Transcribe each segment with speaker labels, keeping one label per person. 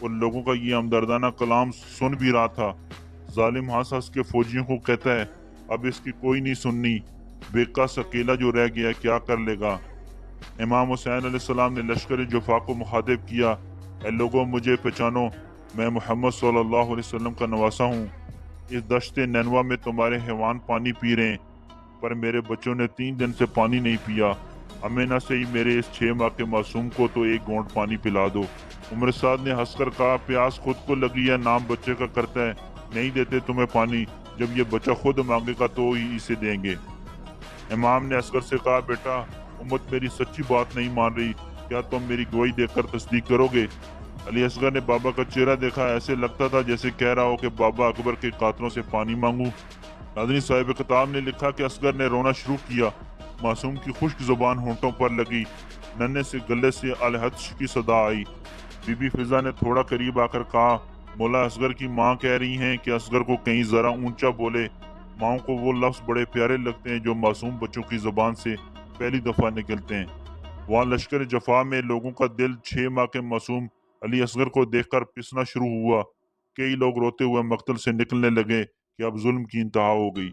Speaker 1: اور لوگوں کا یہ ہمدردانہ کلام سن بھی رہا تھا۔ ظالم ہنس ہنس کے فوجیوں کو کہتا ہے اب اس کی کوئی نہیں سننی، بے کس اکیلا جو رہ گیا کیا کر لے گا۔ امام حسین علیہ السلام نے لشکر جفا کو مخاطب کیا، اے لوگوں مجھے پہچانو، میں محمد صلی اللہ علیہ وسلم کا نواسا ہوں۔ اس دشت نینوا میں تمہارے حیوان پانی پی رہے ہیں، پر میرے بچوں نے 3 دن سے پانی نہیں پیا۔ ہمیں نہ صحیح میرے اس 6 ماہ کے معصوم کو تو ایک گھونٹ پانی پلا دو۔ عمر سعد نے ہنس کر کہا پیاس خود کو لگی ہے، نام بچے کا کرتا ہے، نہیں دیتے تمہیں پانی، جب یہ بچہ خود مانگے گا تو ہی اسے دیں گے۔ امام نے اصغر سے کہا بیٹا امت میری سچی بات نہیں مان رہی، کیا تم میری گواہی دے کر تصدیق کرو گے؟ علی اصغر نے بابا کا چہرہ دیکھا، ایسے لگتا تھا جیسے کہہ رہا ہو کہ بابا اکبر کے قاتلوں سے پانی مانگوں۔ ناظرین صاحب کتاب نے لکھا کہ اصغر نے رونا شروع کیا، معصوم کی خشک زبان ہونٹوں پر لگی، ننھے سے گلے سے الحدش کی صدا آئی۔ بی بی فضا نے تھوڑا قریب آ کر کہا مولا اصغر کی ماں کہہ رہی ہیں کہ اصغر کو کہیں ذرا اونچا بولے، ماؤں کو وہ لفظ بڑے پیارے لگتے ہیں جو معصوم بچوں کی زبان سے پہلی دفعہ نکلتے ہیں۔ وہاں لشکر جفا میں لوگوں کا دل 6 ماہ کے معصوم علی اصغر کو دیکھ کر پسنا شروع ہوا۔ کئی لوگ روتے ہوئے مقتل سے نکلنے لگے کہ اب ظلم کی انتہا ہو گئی۔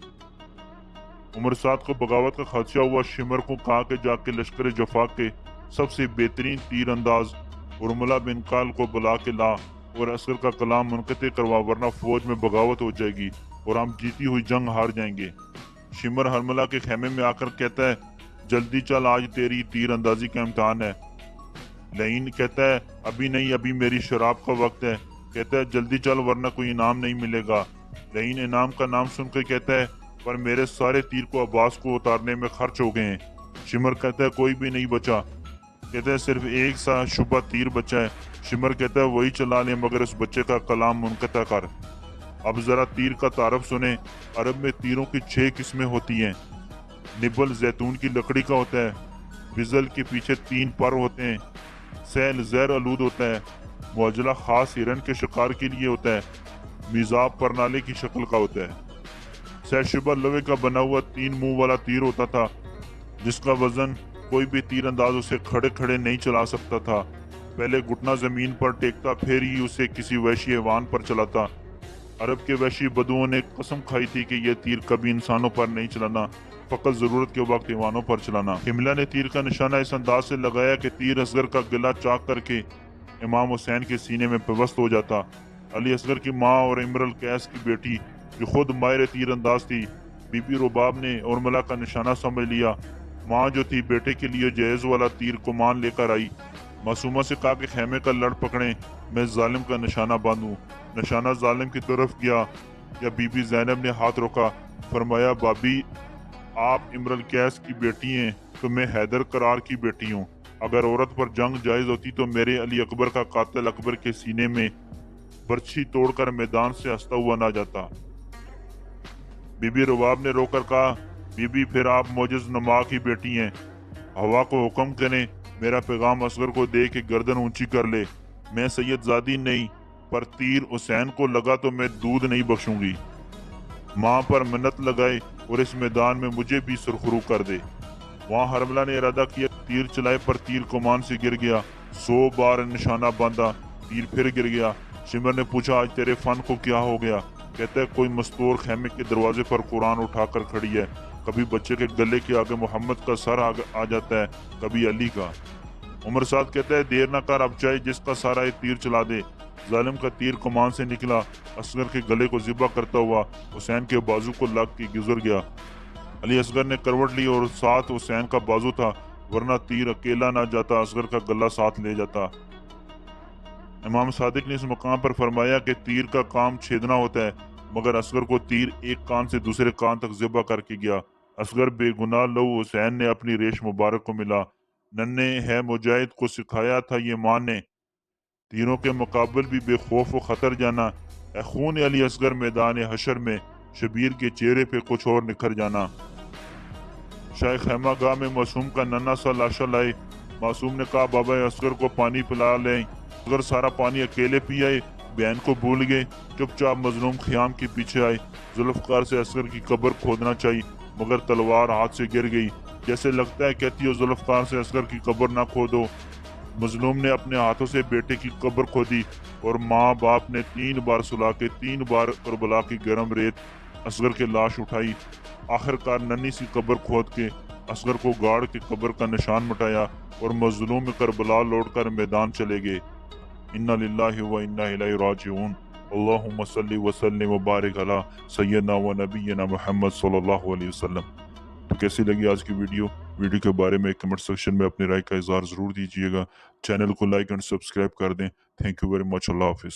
Speaker 1: عمر سعد کو بغاوت کا خدشہ ہوا، شمر کو کہا کہ جا کے لشکر جفا کے سب سے بہترین تیر انداز ارملہ بن قال کو بلا کے لا اور اصغر کا کلام منقطع کروا، ورنہ فوج میں بغاوت ہو جائے گی اور ہم جیتی ہوئی جنگ ہار جائیں گے۔ شمر ہرملہ کے خیمے میں آ کر کہتا ہے جلدی چل، آج تیری تیر اندازی کا امتحان ہے۔ لعین کہتا ہے ابھی نہیں، ابھی میری شراب کا وقت ہے۔ کہتا ہے جلدی چل ورنہ کوئی انعام نہیں ملے گا۔ لعین انعام کا نام سن کے کہتا ہے پر میرے سارے تیر کو عباس کو اتارنے میں خرچ ہو گئے ہیں۔ شمر کہتا ہے کوئی بھی نہیں بچا۔ کہتا ہے صرف ایک سا شبہ تیر بچا ہے۔ شمر کہتا ہے وہی چلا لیں مگر اس بچے کا کلام منقطع کر۔ اب ذرا تیر کا تعارف سنیں۔ عرب میں تیروں کی 6 قسمیں ہوتی ہیں۔ نبل زیتون کی لکڑی کا ہوتا ہے، بزل کے پیچھے 3 پر ہوتے ہیں، سیل زہر آلود ہوتا ہے، معجلہ خاص ہرن کے شکار کے لیے ہوتا ہے، میزاب پرنالے کی شکل کا ہوتا ہے۔ سہ شبہ لوہے کا بنا ہوا 3 منہ والا تیر ہوتا تھا جس کا وزن کوئی بھی تیر انداز اسے کھڑے کھڑے نہیں چلا سکتا تھا، پہلے گھٹنا زمین پر ٹیکتا پھر ہی اسے کسی وحشی حیوان پر چلاتا۔ عرب کے وحشی بدوؤں نے قسم کھائی تھی کہ یہ تیر کبھی انسانوں پر نہیں چلانا، فقط ضرورت کے وقت حیوانوں پر چلانا۔ حملہ نے تیر کا نشانہ اس انداز سے لگایا کہ تیر اصغر کا گلا چاک کر کے امام حسین کے سینے میں پیوست ہو جاتا۔ علی اصغر کی ماں اور امر القیس کی بیٹی جو خود ماہر تیر انداز تھی، بی بی رباب نے ارملہ کا نشانہ سمجھ لیا۔ ماں جو تھی بیٹے کے لیے جہیز والا تیر کمان لے کر آئی۔ معصومہ سے کہا کہ خیمے کا لڑ پکڑیں، میں ظالم کا نشانہ باندھوں۔ نشانہ ظالم کی طرف گیا یا بی بی زینب نے ہاتھ روکا، فرمایا بابی آپ امر القیس کی بیٹی ہیں تو میں حیدر قرار کی بیٹی ہوں، اگر عورت پر جنگ جائز ہوتی تو میرے علی اکبر کا قاتل اکبر کے سینے میں برچھی توڑ کر میدان سے ہنستا ہوا نہ جاتا۔ بی بی رباب نے رو کر کہا بی بی پھر آپ معجز نما کی بیٹی ہیں، ہوا کو حکم کریں میرا پیغام اصغر کو دے کہ گردن اونچی کر لے، میں سید زادی نہیں، پر تیر حسین کو لگا تو میں دودھ نہیں بخشوں گی۔ ماں پر منت لگائے اور اس میدان میں مجھے بھی سرخرو کر دے۔ وہاں حرملہ نے ارادہ کیا، تیر چلائے پر تیر کمان سے گر گیا، 100 بار نشانہ باندھا، تیر پھر گر گیا۔ شمر نے پوچھا آج تیرے فن کو کیا ہو گیا؟ کہتا ہے کوئی مستور خیمے کے دروازے پر قرآن اٹھا کر کھڑی ہے، کبھی بچے کے گلے کے آگے محمد کا سر آ جاتا ہے، کبھی علی کا۔ عمر سعد کہتا ہے دیر نہ کر، اب چاہے جس کا سارا یہ تیر چلا دے۔ ظالم کا تیر کمان سے نکلا، اصغر کے گلے کو ذبح کرتا ہوا حسین کے بازو کو لگ کے گزر گیا۔ علی اصغر نے کروٹ لی اور ساتھ حسین کا بازو تھا، ورنہ تیر اکیلا نہ جاتا، اصغر کا گلہ ساتھ لے جاتا۔ امام صادق نے اس مقام پر فرمایا کہ تیر کا کام چھیدنا ہوتا ہے، مگر اصغر کو تیر ایک کان سے دوسرے کان تک ذبح کر کے گیا۔ اصغر بے گناہ لہو حسین نے اپنی ریش مبارک کو ملا، ننھے ہے مجاہد کو سکھایا تھا یہ ماں نے، تیروں کے مقابل بھی بے خوف و خطر جانا، اے خون علی اصغر میدان حشر میں شبیر کے چہرے پہ کچھ اور نکھر جانا۔ شاہ خیمہ گاہ میں معصوم کا ننھا سا لاشا لائے، معصوم نے کہا بابا اصغر کو پانی پلا لیں۔ اصغر سارا پانی اکیلے پی آئے، بہن کو بھول گئے، چپ چاپ مظلوم خیام کے پیچھے آئے۔ ذوالفقار سے اصغر کی قبر کھودنا چاہیے مگر تلوار ہاتھ سے گر گئی، جیسے لگتا ہے کہتی ہو ذوالفقار سے اصغر کی قبر نہ کھودو۔ مظلوم نے اپنے ہاتھوں سے بیٹے کی قبر کھودی اور ماں باپ نے 3 بار سلا کے 3 بار کربلا کی گرم ریت اصغر کی لاش اٹھائی۔ آخر کار ننھی سی قبر کھود کے اصغر کو گاڑ کے قبر کا نشان مٹایا اور مظلوم کربلا لوٹ کر میدان چلے گئے۔ انا للہ و انا الیہ راجعون۔ اللہم صلی وسلم وبارک علی سیدنا و نبینا محمد صلی اللہ علیہ وسلم۔ تو کیسی لگی آج کی ویڈیو کے بارے میں کمنٹ سیکشن میں اپنی رائے کا اظہار ضرور دیجیے گا۔ چینل کو لائک اینڈ سبسکرائب کر دیں۔ Thank you very much. اللہ حافظ۔